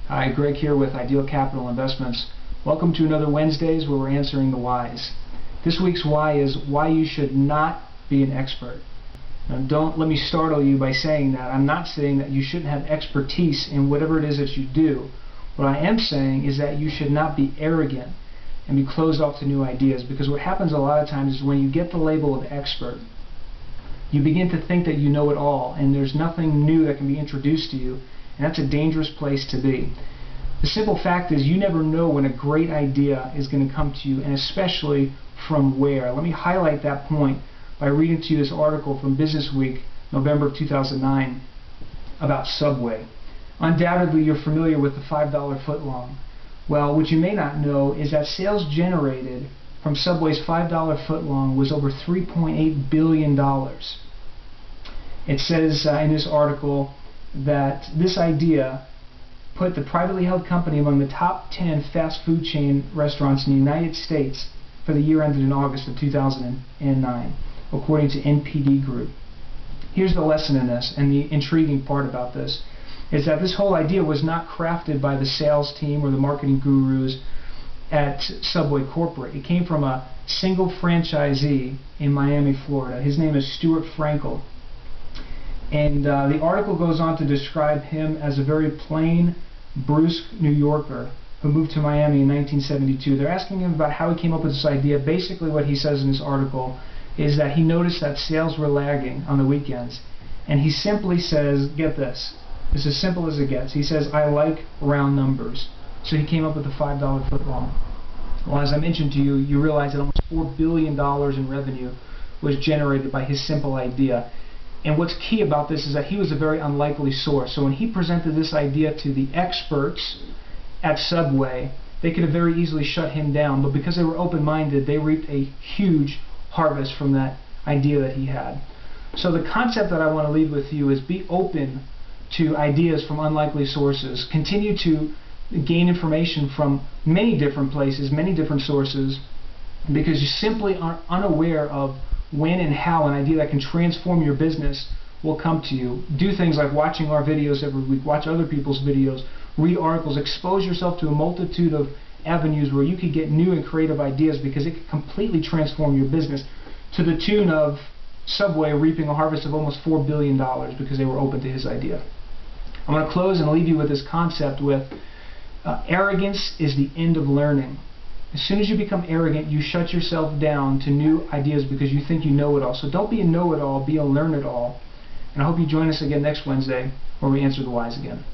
Hi, Greg here with Ideal Capital Investments. Welcome to another Wednesdays where we're answering the whys. This week's why is why you should not be an expert. Now, don't let me startle you by saying that. I'm not saying that you shouldn't have expertise in whatever it is that you do. What I am saying is that you should not be arrogant and be closed off to new ideas, because what happens a lot of times is when you get the label of expert, you begin to think that you know it all and there's nothing new that can be introduced to you, and that's a dangerous place to be. The simple fact is you never know when a great idea is going to come to you, and especially from where. Let me highlight that point by reading to you this article from Business Week, November of 2009, about Subway. Undoubtedly you're familiar with the $5 footlong. Well, what you may not know is that sales generated from Subway's $5 footlong was over $3.8 billion. It says in this article that this idea put the privately held company among the top 10 fast food chain restaurants in the United States for the year ended in August of 2009, according to NPD Group. Here's the lesson in this, and the intriguing part about this is that this whole idea was not crafted by the sales team or the marketing gurus at Subway Corporate. It came from a single franchisee in Miami, Florida. His name is Stuart Frankel. And the article goes on to describe him as a very plain, brusque New Yorker who moved to Miami in 1972. They're asking him about how he came up with this idea. Basically what he says in this article is that he noticed that sales were lagging on the weekends. And he simply says, get this, it's as simple as it gets. He says, I like round numbers. So he came up with the $5 footlong. Well, as I mentioned to you, you realize that almost $4 billion in revenue was generated by his simple idea. And what's key about this is that he was a very unlikely source. So when he presented this idea to the experts at Subway, they could have very easily shut him down. But because they were open-minded, they reaped a huge harvest from that idea that he had. So the concept that I want to leave with you is be open to ideas from unlikely sources. Continue to gain information from many different places, many different sources, because you simply are unaware of when and how an idea that can transform your business will come to you. Do things like watching our videos every week, watch other people's videos, read articles, expose yourself to a multitude of avenues where you could get new and creative ideas, because it could completely transform your business to the tune of Subway reaping a harvest of almost $4 billion because they were open to his idea. I'm going to close and leave you with this concept with arrogance is the end of learning. As soon as you become arrogant, you shut yourself down to new ideas because you think you know it all. So don't be a know-it-all, be a learn-it-all. And I hope you join us again next Wednesday where we answer the whys again.